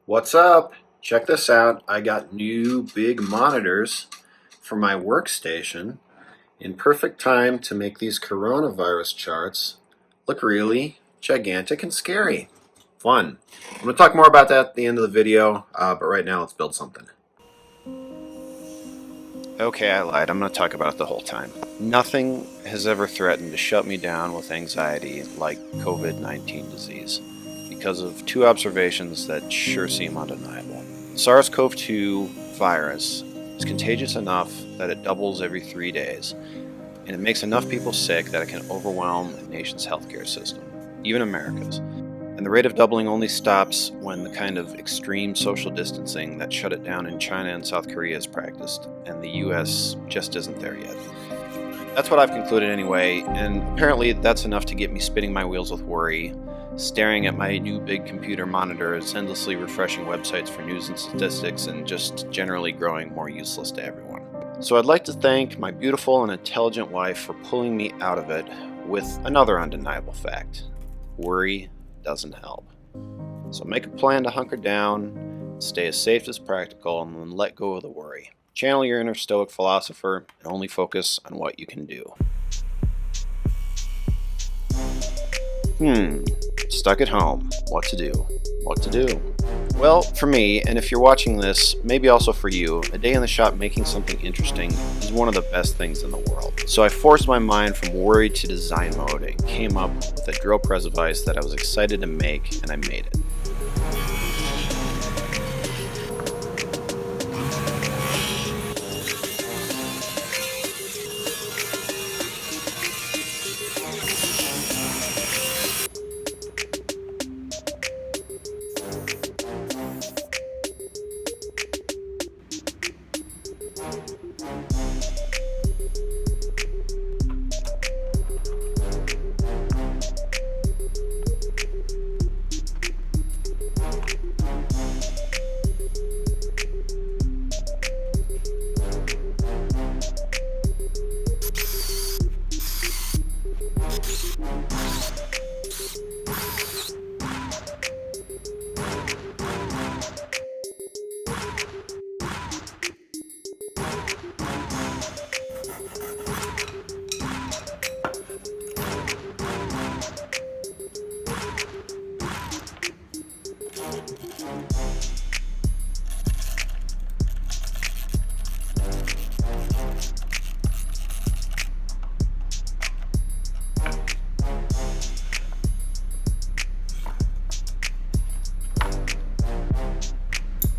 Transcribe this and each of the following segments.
What's up? Check this out. I got new big monitors for my workstation in perfect time to make these coronavirus charts look really gigantic and scary. Fun. I'm going to talk more about that at the end of the video, but right now let's build something. Okay, I lied. I'm going to talk about it the whole time. Nothing has ever threatened to shut me down with anxiety like COVID-19 disease because of two observations that sure seem undeniable. SARS-CoV-2 virus is contagious enough that it doubles every 3 days, and it makes enough people sick that it can overwhelm a nation's healthcare system, even America's. And the rate of doubling only stops when the kind of extreme social distancing that shut it down in China and South Korea is practiced, and the US just isn't there yet. That's what I've concluded anyway, and apparently that's enough to get me spinning my wheels with worry, staring at my new big computer monitors, endlessly refreshing websites for news and statistics, and just generally growing more useless to everyone. So I'd like to thank my beautiful and intelligent wife for pulling me out of it with another undeniable fact. Worry doesn't help. So make a plan to hunker down, stay as safe as practical, and then let go of the worry. Channel your inner stoic philosopher and only focus on what you can do. Stuck at home. What to do? What to do? Well, for me, and if you're watching this, maybe also for you, a day in the shop making something interesting is one of the best things in the world. So I forced my mind from worry to design mode and came up with a drill press vise that I was excited to make, and I made it.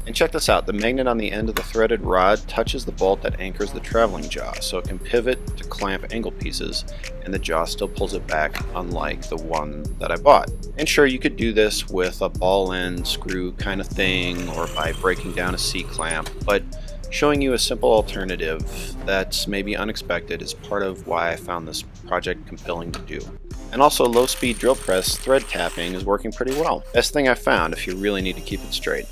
And check this out, the magnet on the end of the threaded rod touches the bolt that anchors the traveling jaw, so it can pivot to clamp angle pieces, and the jaw still pulls it back, unlike the one that I bought. And sure, you could do this with a ball end screw kind of thing, or by breaking down a C-clamp, but showing you a simple alternative that's maybe unexpected is part of why I found this project compelling to do. And also, low-speed drill press thread tapping is working pretty well. Best thing I've found if you really need to keep it straight.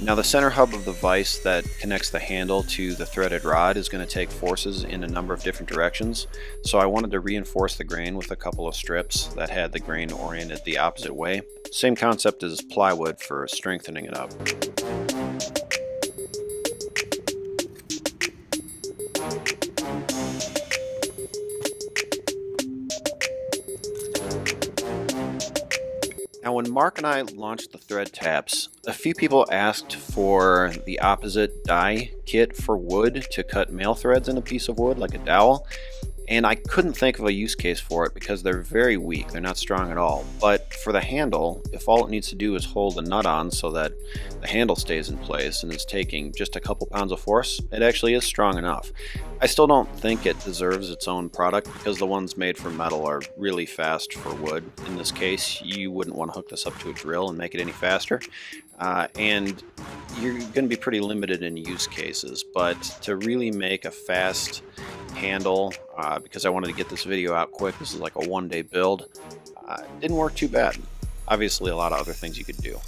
Now the center hub of the vise that connects the handle to the threaded rod is going to take forces in a number of different directions, so I wanted to reinforce the grain with a couple of strips that had the grain oriented the opposite way. Same concept as plywood for strengthening it up. Now when Mark and I launched the thread taps, a few people asked for the opposite die kit for wood to cut male threads in a piece of wood like a dowel, and I couldn't think of a use case for it because they're very weak, they're not strong at all. But for the handle, if all it needs to do is hold a nut on so that the handle stays in place and is taking just a couple pounds of force, it actually is strong enough. I still don't think it deserves its own product because the ones made for metal are really fast for wood. In this case, you wouldn't want to hook this up to a drill and make it any faster. And you're going to be pretty limited in use cases, but to really make a fast handle, because I wanted to get this video out quick, this is like a one-day build, didn't work too bad. Obviously a lot of other things you could do.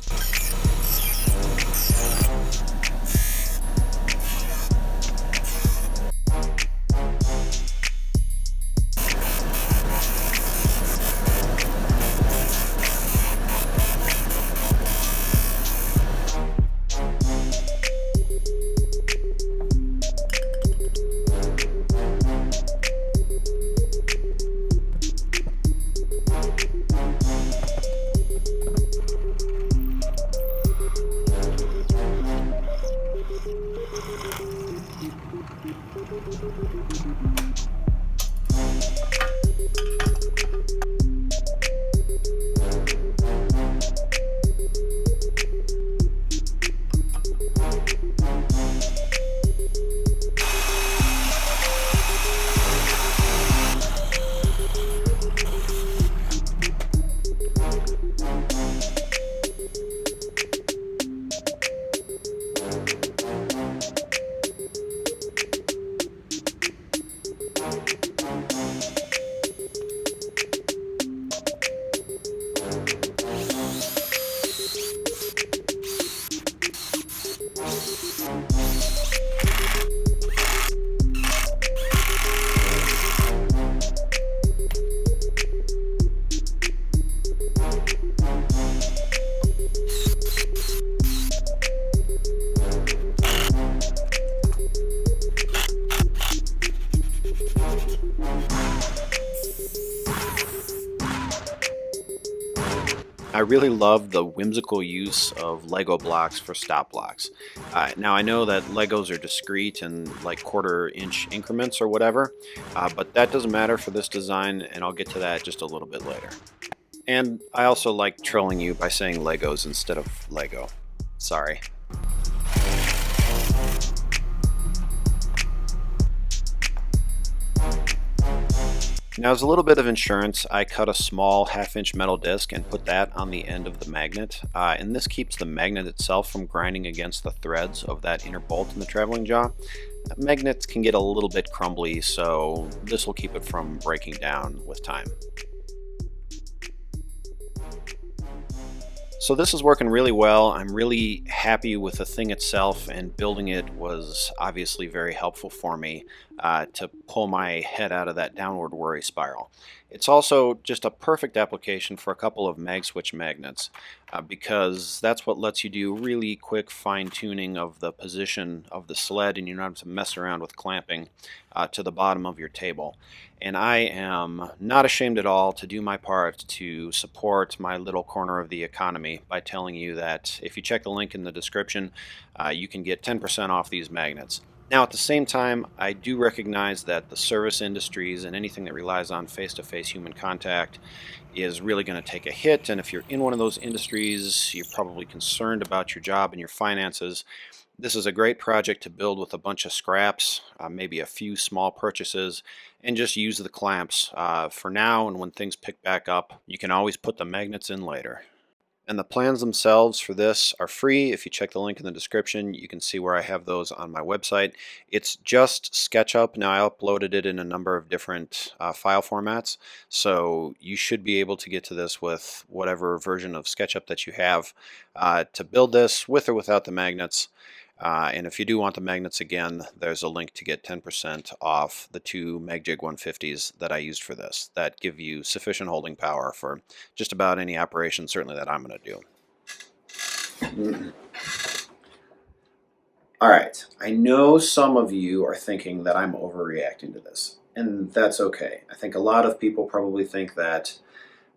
I really love the whimsical use of Lego blocks for stop blocks. Now, I know that Legos are discrete and like quarter-inch increments or whatever, but that doesn't matter for this design, and I'll get to that just a little bit later. And I also like trolling you by saying Legos instead of Lego. Sorry. Now, as a little bit of insurance, I cut a small half-inch metal disc and put that on the end of the magnet, and this keeps the magnet itself from grinding against the threads of that inner bolt in the traveling jaw. Magnets can get a little bit crumbly, so this will keep it from breaking down with time. So this is working really well. I'm really happy with the thing itself, and building it was obviously very helpful for me to pull my head out of that downward worry spiral. It's also just a perfect application for a couple of mag switch magnets because that's what lets you do really quick fine tuning of the position of the sled, and you don't have to mess around with clamping to the bottom of your table. And I am not ashamed at all to do my part to support my little corner of the economy by telling you that if you check the link in the description, you can get 10% off these magnets. Now, at the same time, I do recognize that the service industries and anything that relies on face-to-face human contact is really going to take a hit. And if you're in one of those industries, you're probably concerned about your job and your finances. This is a great project to build with a bunch of scraps, maybe a few small purchases, and just use the clamps for now. And when things pick back up, you can always put the magnets in later. And the plans themselves for this are free. If you check the link in the description, you can see where I have those on my website. It's just SketchUp. Now, I uploaded it in a number of different file formats, so you should be able to get to this with whatever version of SketchUp that you have to build this with or without the magnets. And if you do want the magnets again, there's a link to get 10% off the two MagJig 150s that I used for this that give you sufficient holding power for just about any operation, certainly that I'm going to do. All right, I know some of you are thinking that I'm overreacting to this, and that's okay. I think a lot of people probably think that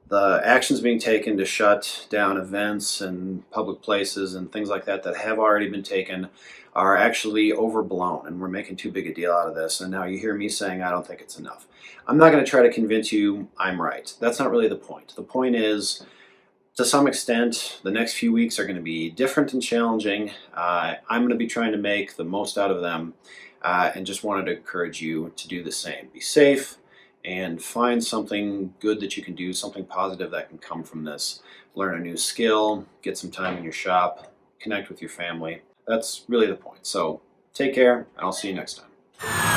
the actions being taken to shut down events and public places and things like that that have already been taken are actually overblown, and we're making too big a deal out of this. And now you hear me saying I don't think it's enough. I'm not going to try to convince you I'm right. That's not really the point. The point is, to some extent, the next few weeks are going to be different and challenging. I'm going to be trying to make the most out of them, and just wanted to encourage you to do the same. Be safe and find something good that you can do, something positive that can come from this. Learn a new skill, get some time in your shop, connect with your family. That's really the point. So take care, and I'll see you next time.